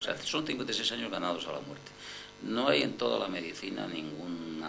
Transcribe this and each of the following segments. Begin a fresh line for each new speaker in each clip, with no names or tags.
sea, son 56 años ganados a la muerte. No hay en toda la medicina ningún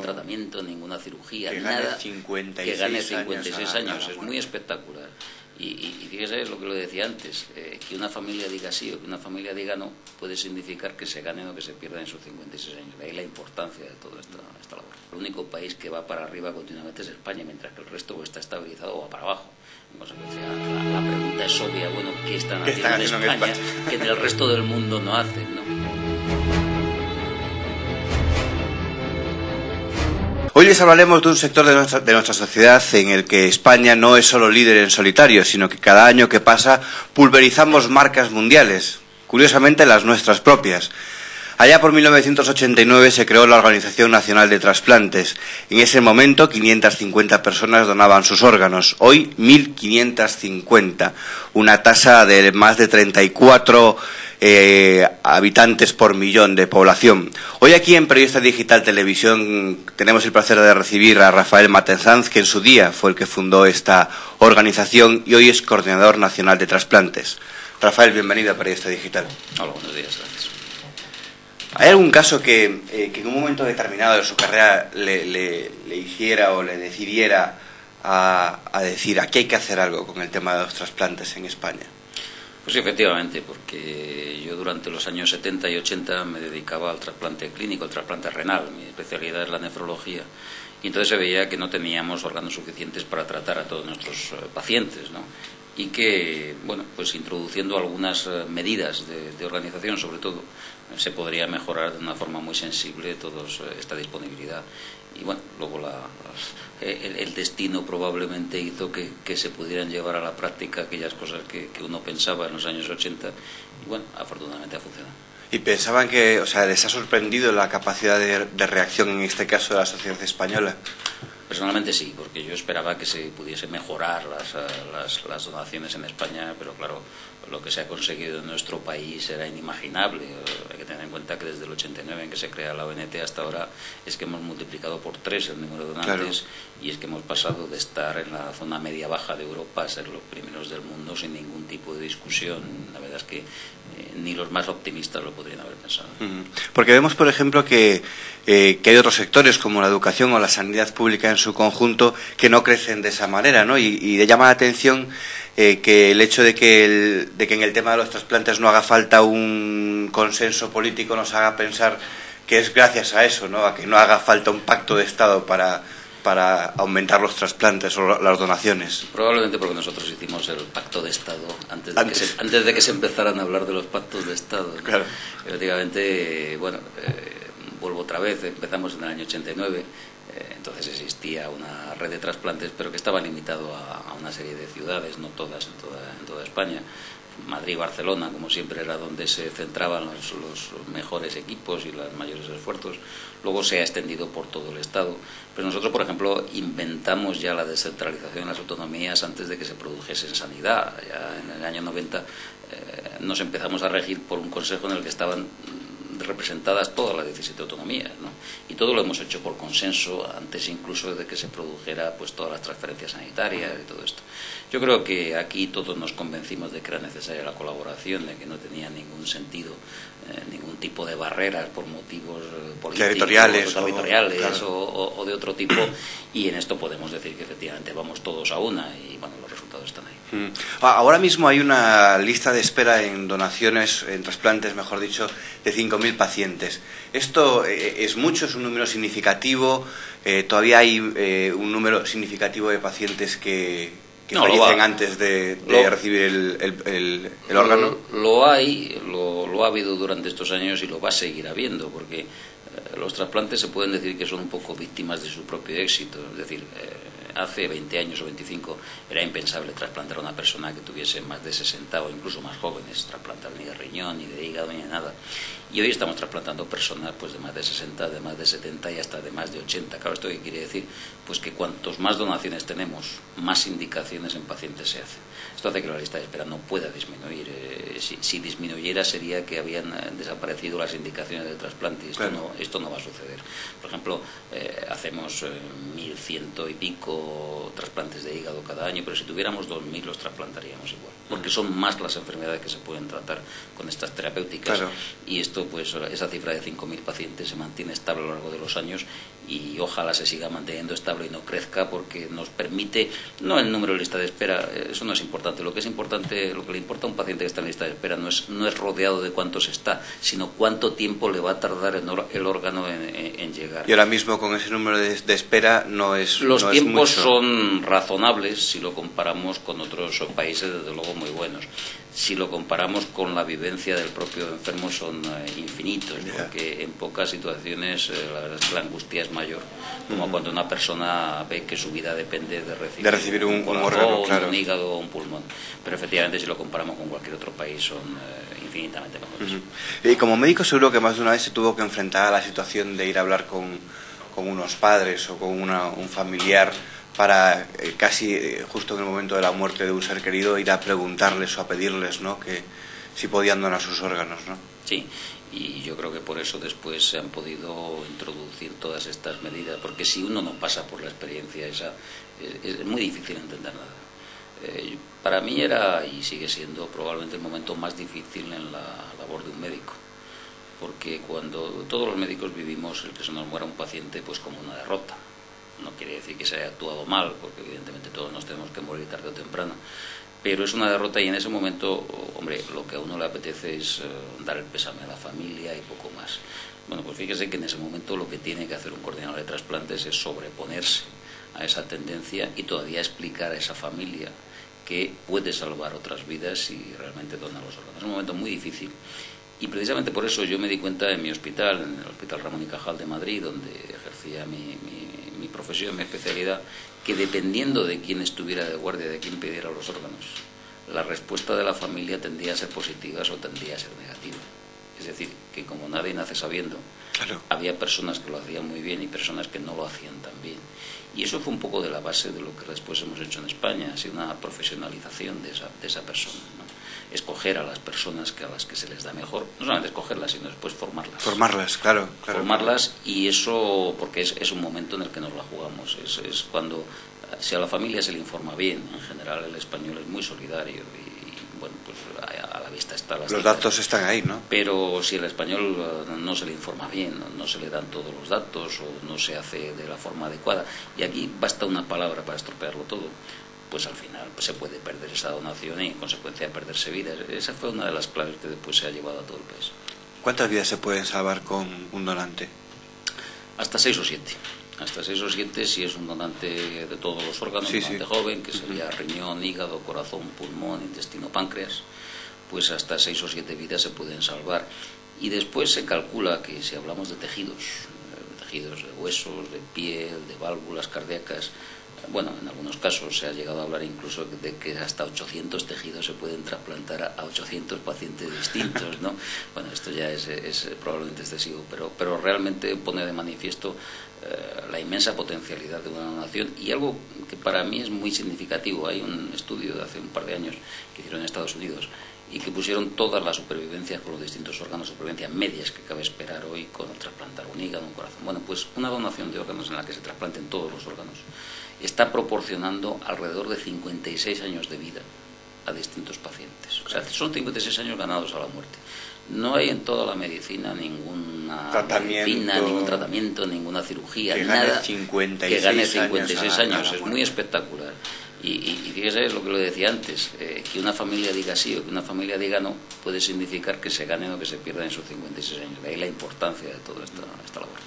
tratamiento, ninguna cirugía, nada que gane 56 años. Es muy espectacular. Y fíjese lo que lo decía antes, que una familia diga sí o que una familia diga no puede significar que se ganen o que se pierdan en sus 56 años. De ahí la importancia de toda esta labor. El único país que va para arriba continuamente es España, mientras que el resto o está estabilizado o va para abajo. En consecuencia, la pregunta es obvia, bueno, ¿qué están haciendo en España que en el resto del mundo no hacen, ¿no?
Hoy les hablaremos de un sector de nuestra sociedad en el que España no es solo líder en solitario, sino que cada año que pasa pulverizamos marcas mundiales, curiosamente las nuestras propias. Allá por 1989 se creó la Organización Nacional de Trasplantes. En ese momento 550 personas donaban sus órganos. Hoy 1.550, una tasa de más de 34 habitantes por millón de población. Hoy aquí en Periodista Digital Televisión tenemos el placer de recibir a Rafael Matensanz, que en su día fue el que fundó esta organización y hoy es coordinador nacional de trasplantes. Rafael, bienvenido a Periodista Digital.
Hola, buenos días, gracias.
¿Hay algún caso que en un momento determinado de su carrera le hiciera o le decidiera a decir aquí hay que hacer algo con el tema de los trasplantes en España?
Pues sí, efectivamente, porque yo durante los años 70 y 80 me dedicaba al trasplante clínico, al trasplante renal. Mi especialidad es la nefrología. Y entonces se veía que no teníamos órganos suficientes para tratar a todos nuestros pacientes, ¿no? Y que, bueno, pues introduciendo algunas medidas de organización, sobre todo, se podría mejorar de una forma muy sensible toda esta disponibilidad. Y bueno, luego el destino probablemente hizo que se pudieran llevar a la práctica aquellas cosas que uno pensaba en los años 80 y bueno, afortunadamente ha funcionado.
¿Y pensaban que, o sea, les ha sorprendido la capacidad de reacción en este caso de la sociedad española?
Personalmente sí, porque yo esperaba que se pudiese mejorar las donaciones en España, pero claro, lo que se ha conseguido en nuestro país era inimaginable. Hay que tener en cuenta que desde el 89 en que se crea la ONT hasta ahora es que hemos multiplicado por 3 el número de donantes. Claro. Y es que hemos pasado de estar en la zona media-baja de Europa a ser los primeros del mundo sin ningún tipo de discusión. La verdad es que ni los más optimistas lo podrían haber pensado.
Porque vemos, por ejemplo, que hay otros sectores como la educación o la sanidad pública en su conjunto que no crecen de esa manera, ¿no? Y le llama la atención que el hecho de que en el tema de los trasplantes no haga falta un consenso político nos haga pensar que es gracias a eso, ¿no? A que no haga falta un pacto de Estado para aumentar los trasplantes o las donaciones.
Probablemente porque nosotros hicimos el pacto de Estado antes de que se empezaran a hablar de los pactos de Estado, ¿no?
Claro.
Efectivamente, bueno, vuelvo otra vez, empezamos en el año 89, entonces existía una red de trasplantes, pero que estaba limitado a una serie de ciudades, no todas, en toda España. Madrid y Barcelona, como siempre, era donde se centraban los mejores equipos y los mayores esfuerzos. Luego se ha extendido por todo el Estado. Pero nosotros, por ejemplo, inventamos ya la descentralización de las autonomías antes de que se produjese en sanidad. Ya en el año 90 nos empezamos a regir por un consejo en el que estaban representadas todas las 17 autonomías, ¿no? Y todo lo hemos hecho por consenso antes incluso de que se produjera pues todas las transferencias sanitarias y todo esto. Yo creo que aquí todos nos convencimos de que era necesaria la colaboración, de que no tenía ningún sentido ningún tipo de barreras por motivos políticos, territoriales
claro.
o de otro tipo, y en esto podemos decir que efectivamente vamos todos a una y bueno, los resultados están ahí.
Ahora mismo hay una lista de espera en donaciones, en trasplantes, mejor dicho, de 5.000 pacientes. ¿Esto es mucho? ¿Es un número significativo? ¿Todavía hay un número significativo de pacientes que fallecen antes de recibir el órgano?
Lo ha habido durante estos años y lo va a seguir habiendo, porque los trasplantes se pueden decir que son un poco víctimas de su propio éxito. Es decir, hace 20 años o 25 era impensable trasplantar a una persona que tuviese más de 60 o incluso más jóvenes, trasplantar ni de riñón, ni de hígado, ni de nada. Y hoy estamos trasplantando personas pues de más de 60, de más de 70 y hasta de más de 80. Claro, ¿esto qué quiere decir? Pues que cuantos más donaciones tenemos, más indicaciones en pacientes se hacen. Esto hace que la lista de espera no pueda disminuir. Si disminuyera sería que habían desaparecido las indicaciones de trasplante y esto no va a suceder. Por ejemplo, hacemos 1.100 y pico trasplantes de hígado cada año, pero si tuviéramos 2.000 los trasplantaríamos igual, porque son más las enfermedades que se pueden tratar con estas terapéuticas.
Claro.
Y esto, pues esa cifra de 5.000 pacientes se mantiene estable a lo largo de los años y ojalá se siga manteniendo estable y no crezca, porque nos permite, no el número de lista de espera, eso no es importante. Lo que es importante, lo que le importa a un paciente que está en lista de espera no es rodeado de cuántos está, sino cuánto tiempo le va a tardar el órgano en llegar.
Y ahora mismo con ese número de espera no es
Los
no
tiempos
es mucho.
son razonables si lo comparamos con otros países, desde luego muy buenos. Si lo comparamos con la vivencia del propio enfermo son infinitos, porque en pocas situaciones la verdad es que la angustia es mayor, como cuando una persona ve que su vida depende de recibir
un
corazón,
órgano, claro.
un hígado o un pulmón. Pero efectivamente, si lo comparamos con cualquier otro país, son infinitamente mejores.
Y como médico seguro que más de una vez se tuvo que enfrentar a la situación de ir a hablar con unos padres o con un familiar para casi justo en el momento de la muerte de un ser querido ir a preguntarles o a pedirles, ¿no?, que si podían donar sus órganos, ¿no?
Sí, y yo creo que por eso después se han podido introducir todas estas medidas, porque si uno no pasa por la experiencia esa, es muy difícil entender nada. Para mí era y sigue siendo probablemente el momento más difícil en la labor de un médico, porque cuando todos los médicos vivimos el que se nos muera un paciente pues como una derrota. No quiere decir que se haya actuado mal, porque evidentemente todos nos tenemos que morir tarde o temprano, pero es una derrota y en ese momento, hombre, lo que a uno le apetece es dar el pésame a la familia y poco más. Bueno, pues fíjese que en ese momento lo que tiene que hacer un coordinador de trasplantes es sobreponerse a esa tendencia y todavía explicar a esa familia que puede salvar otras vidas si realmente dona los órganos. Es un momento muy difícil. Y precisamente por eso yo me di cuenta en mi hospital, en el Hospital Ramón y Cajal de Madrid, donde ejercía mi profesión, mi especialidad, que dependiendo de quién estuviera de guardia, de quién pidiera los órganos, la respuesta de la familia tendría a ser positiva o tendría a ser negativa. Es decir, que como nadie nace sabiendo,
claro,
había personas que lo hacían muy bien y personas que no lo hacían tan bien. Y eso fue un poco de la base de lo que después hemos hecho en España, ha sido una profesionalización de esa persona, ¿no? Escoger a las personas a las que se les da mejor, no solamente escogerlas, sino después formarlas.
Formarlas, claro.
Formarlas, y eso, porque es un momento en el que nos la jugamos, es cuando, si a la familia se le informa bien, en general el español es muy solidario y bueno, pues a la vista está
los datos están ahí, ¿no?
Pero si el español no se le informa bien, no se le dan todos los datos o no se hace de la forma adecuada, y aquí basta una palabra para estropearlo todo, pues al final pues se puede perder esa donación y en consecuencia perderse vidas. Esa fue una de las claves que después se ha llevado a todo el país.
¿Cuántas vidas se pueden salvar con un donante?
Hasta 6 o 7. Hasta 6 o 7 si es un donante de todos los órganos, un donante joven, que sería riñón, hígado, corazón, pulmón, intestino, páncreas, pues hasta 6 o 7 vidas se pueden salvar. Y después se calcula que si hablamos de tejidos de huesos, de piel, de válvulas cardíacas, bueno, en algunos casos se ha llegado a hablar incluso de que hasta 800 tejidos se pueden trasplantar a 800 pacientes distintos, ¿no? Bueno, esto ya es probablemente excesivo, pero realmente pone de manifiesto la inmensa potencialidad de una donación, y algo que para mí es muy significativo. Hay un estudio de hace un par de años que hicieron en Estados Unidos y que pusieron todas las supervivencias con los distintos órganos, supervivencias medias que cabe esperar hoy con trasplantar un hígado, un corazón. Bueno, pues una donación de órganos en la que se trasplanten todos los órganos está proporcionando alrededor de 56 años de vida a distintos pacientes. O sea, son 56 años ganados a la muerte. No hay en toda la medicina ningún tratamiento, ninguna cirugía,
que
nada
gane 56
que gane 56 años. Es
muerte.
Muy espectacular. Y fíjese lo que lo decía antes, que una familia diga sí o que una familia diga no puede significar que se ganen o que se pierdan esos 56 años. De ahí la importancia de toda esta labor.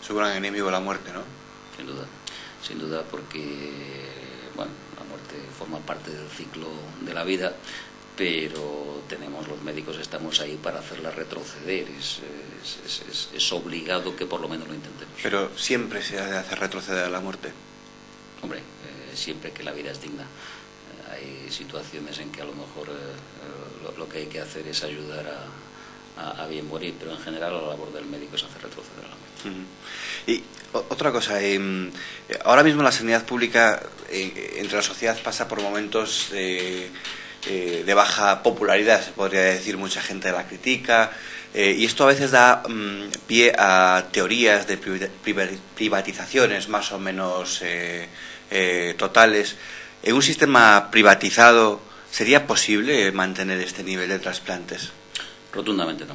Es un gran enemigo la muerte, ¿no?
Sin duda, porque bueno, la muerte forma parte del ciclo de la vida, pero los médicos estamos ahí para hacerla retroceder. Es obligado que por lo menos lo intentemos.
Pero siempre se ha de hacer retroceder a la muerte.
Hombre, siempre que la vida es digna. Hay situaciones en que a lo mejor lo que hay que hacer es ayudar a bien morir, pero en general la labor del médico es hacer retroceder a la muerte.
Y otra cosa, ahora mismo la sanidad pública entre la sociedad pasa por momentos de baja popularidad, se podría decir. Mucha gente la critica, y esto a veces da pie a teorías de privatizaciones más o menos totales. En un sistema privatizado, ¿sería posible mantener este nivel de trasplantes?
Rotundamente no.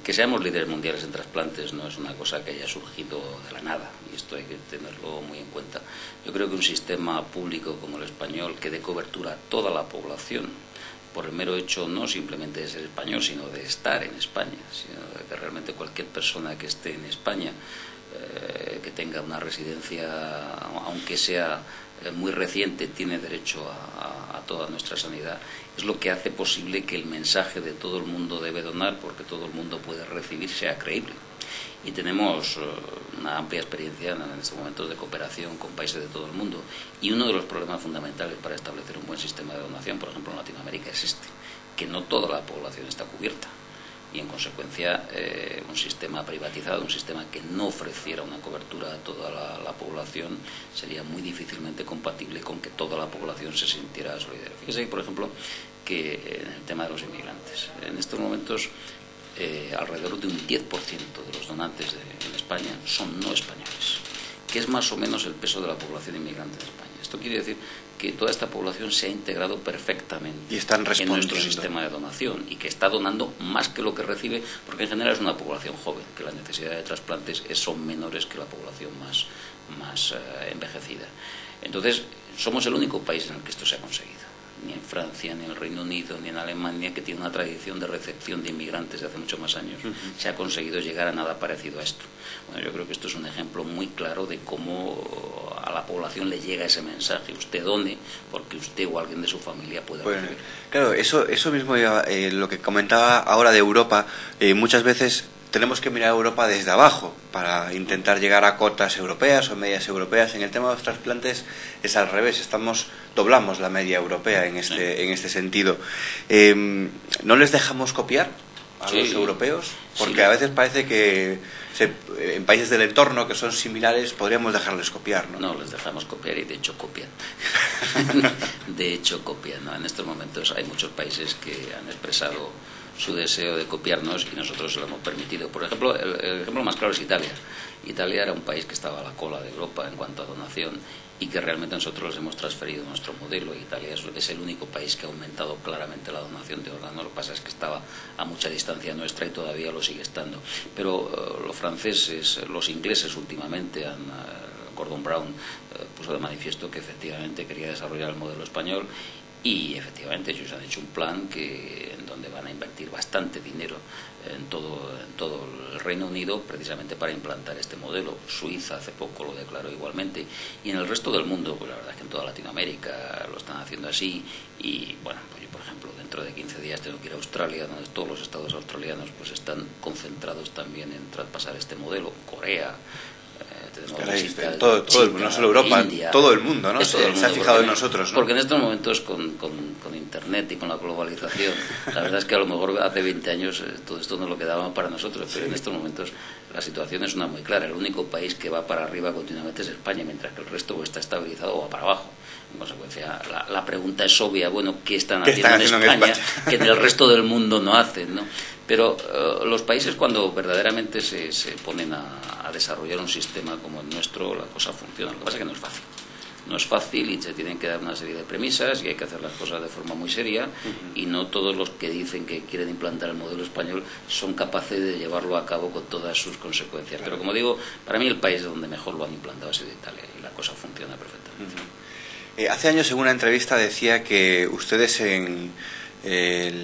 Que seamos líderes mundiales en trasplantes no es una cosa que haya surgido de la nada, y esto hay que tenerlo muy en cuenta. Yo creo que un sistema público como el español, que dé cobertura a toda la población, por el mero hecho no simplemente de ser español, sino de estar en España, sino de que realmente cualquier persona que esté en España, que tenga una residencia, aunque sea muy reciente, tiene derecho a toda nuestra sanidad, es lo que hace posible que el mensaje de todo el mundo debe donar, porque todo el mundo puede recibir, sea creíble. Y tenemos una amplia experiencia en estos momentos de cooperación con países de todo el mundo. Y uno de los problemas fundamentales para establecer un buen sistema de donación, por ejemplo en Latinoamérica, es que no toda la población está cubierta. Y en consecuencia un sistema privatizado, un sistema que no ofreciera una cobertura a toda la población, sería muy difícilmente compatible con que toda la población se sintiera solidaria. Fíjese, por ejemplo, que en el tema de los inmigrantes, en estos momentos alrededor de un 10% de los donantes en España son no españoles, que es más o menos el peso de la población inmigrante en España. Esto quiere decir que toda esta población se ha integrado perfectamente en nuestro sistema de donación y que está donando más que lo que recibe, porque en general es una población joven, que las necesidades de trasplantes son menores que la población más envejecida. Entonces, somos el único país en el que esto se ha conseguido. Ni en Francia, ni en el Reino Unido, ni en Alemania, que tiene una tradición de recepción de inmigrantes de hace muchos más años, se ha conseguido llegar a nada parecido a esto. Bueno, yo creo que esto es un ejemplo muy claro de cómo a la población le llega ese mensaje: usted done, porque usted o alguien de su familia puede recibir.
Claro, eso mismo, lo que comentaba ahora de Europa, muchas veces tenemos que mirar a Europa desde abajo para intentar llegar a cotas europeas o medias europeas. En el tema de los trasplantes es al revés, doblamos la media europea en este sentido. ¿No les dejamos copiar a los europeos? Porque a veces parece que en países del entorno que son similares podríamos dejarles copiar, ¿no?
No, les dejamos copiar y de hecho copian. De hecho copian, ¿no? En estos momentos hay muchos países que han expresado su deseo de copiarnos y nosotros se lo hemos permitido. Por ejemplo, el ejemplo más claro es Italia. Italia era un país que estaba a la cola de Europa en cuanto a donación y que realmente nosotros les hemos transferido nuestro modelo. Italia es el único país que ha aumentado claramente la donación de órganos. Lo que pasa es que estaba a mucha distancia nuestra y todavía lo sigue estando. Pero los franceses, los ingleses últimamente Gordon Brown puso de manifiesto que efectivamente quería desarrollar el modelo español. Y efectivamente ellos han hecho un plan en donde van a invertir bastante dinero en todo el Reino Unido precisamente para implantar este modelo. Suiza hace poco lo declaró igualmente, y en el resto del mundo, pues la verdad es que en toda Latinoamérica lo están haciendo así. Y bueno, pues yo por ejemplo dentro de 15 días tengo que ir a Australia, donde todos los estados australianos pues están concentrados también en traspasar este modelo. Corea,
todo el mundo, no solo Europa,
India,
todo el mundo, ¿no? Se ha fijado en nosotros, ¿no?
Porque en estos momentos con Internet y con la globalización, la verdad es que a lo mejor hace 20 años todo esto no lo quedaba para nosotros, pero en estos momentos la situación es una muy clara. El único país que va para arriba continuamente es España, mientras que el resto o está estabilizado o va para abajo. En consecuencia, la pregunta es obvia: bueno, ¿qué están haciendo en España que en el resto del mundo no hacen, ¿no? Pero los países, cuando verdaderamente se ponen a desarrollar un sistema como el nuestro, la cosa funciona. Lo que pasa es que no es fácil. No es fácil y se tienen que dar una serie de premisas y hay que hacer las cosas de forma muy seria, y no todos los que dicen que quieren implantar el modelo español son capaces de llevarlo a cabo con todas sus consecuencias. Pero como digo, para mí el país donde mejor lo han implantado es Italia y la cosa funciona perfectamente.
Hace años en una entrevista decía que ustedes en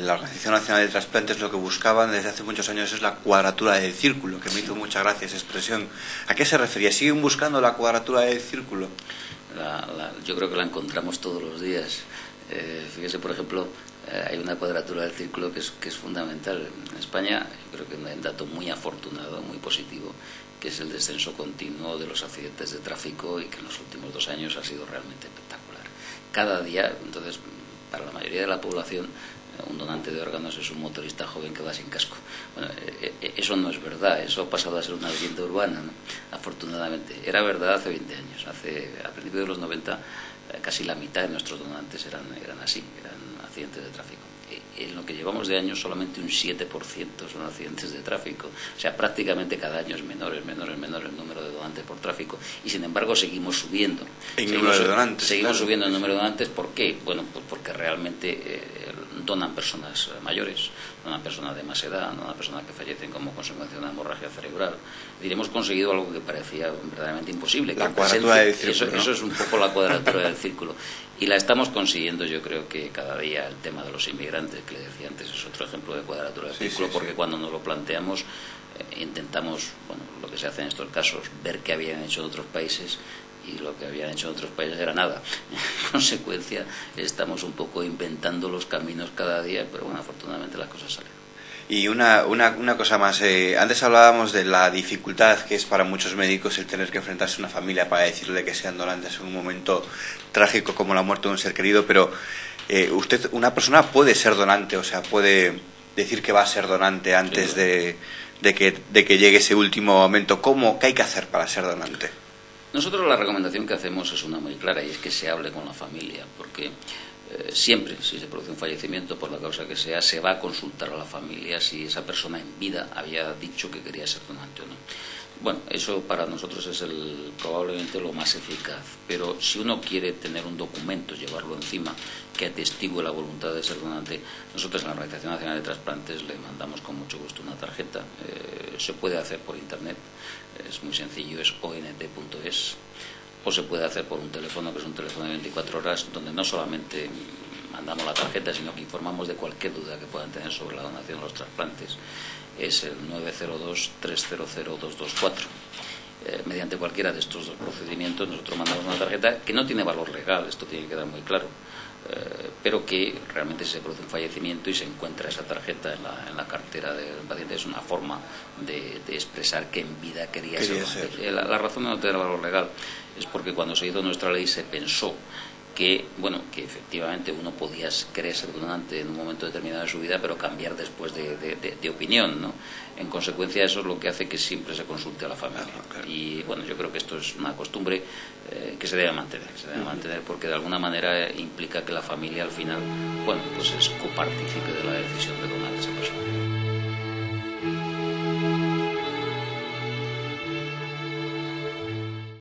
la Organización Nacional de Trasplantes lo que buscaban desde hace muchos años es la cuadratura del círculo, que me hizo mucha gracia esa expresión. ¿A qué se refería? ¿Siguen buscando la cuadratura del círculo?
Yo creo que la encontramos todos los días. Fíjese, por ejemplo, hay una cuadratura del círculo que es fundamental. En España yo creo que hay un dato muy afortunado, muy positivo, que es el descenso continuo de los accidentes de tráfico, y que en los últimos 2 años ha sido realmente espectacular. Cada día, entonces, para la mayoría de la población, un donante de órganos es un motorista joven que va sin casco. Bueno, eso no es verdad, eso ha pasado a ser una leyenda urbana, ¿no? Afortunadamente. Era verdad hace 20 años, a principios de los 90, casi la mitad de nuestros donantes eran así, eran accidentes de tráfico. en lo que llevamos de año solamente un 7% son accidentes de tráfico. O sea, prácticamente cada año es menor el número de donantes por tráfico. Y sin embargo seguimos subiendo. Seguimos subiendo el número de donantes. ¿Por qué? Bueno, pues porque realmente donan personas mayores, donan personas de más edad, donan personas que fallecen como consecuencia de una hemorragia cerebral. Hemos conseguido algo que parecía verdaderamente imposible.
La cuadratura del círculo, ¿no?
Eso es un poco la cuadratura del círculo. Y la estamos consiguiendo, yo creo que cada día. El tema de los inmigrantes, que le decía antes, es otro ejemplo de cuadratura del círculo, porque cuando nos lo planteamos, intentamos, bueno, lo que se hace en estos casos, ver qué habían hecho en otros países, y lo que habían hecho en otros países era nada. En consecuencia, estamos un poco inventando los caminos cada día, pero bueno, afortunadamente las cosas salen.
Y una cosa más, antes hablábamos de la dificultad que es para muchos médicos el tener que enfrentarse a una familia para decirle que sean donantes en un momento trágico como la muerte de un ser querido, pero una persona puede ser donante, o sea, puede decir que va a ser donante antes de que llegue ese último momento. ¿Qué hay que hacer para ser donante?
Nosotros la recomendación que hacemos es una muy clara, y es que se hable con la familia, porque siempre, si se produce un fallecimiento por la causa que sea, se va a consultar a la familia si esa persona en vida había dicho que quería ser donante o no. Bueno, eso para nosotros es probablemente lo más eficaz, pero si uno quiere tener un documento, llevarlo encima, que atestigue la voluntad de ser donante, nosotros en la Organización Nacional de Trasplantes le mandamos con mucho gusto una tarjeta. Se puede hacer por internet, es muy sencillo, es ont.es, o se puede hacer por un teléfono, que es un teléfono de 24 horas, donde no solamente mandamos la tarjeta, sino que informamos de cualquier duda que puedan tener sobre la donación de los trasplantes. Es el 902-300-224. Mediante cualquiera de estos dos procedimientos nosotros mandamos una tarjeta que no tiene valor legal, esto tiene que quedar muy claro, pero que realmente se produce un fallecimiento y se encuentra esa tarjeta en la cartera del paciente. Es una forma de expresar que en vida quería ser. La razón de no tener valor legal es porque cuando se hizo nuestra ley se pensó que efectivamente uno podía querer ser donante en un momento determinado de su vida, pero cambiar después de opinión, ¿no? En consecuencia, eso es lo que hace que siempre se consulte a la familia. Y bueno, yo creo que esto es una costumbre que se debe mantener, porque de alguna manera implica que la familia al final, pues es copartícipe de la decisión de donar a esa persona.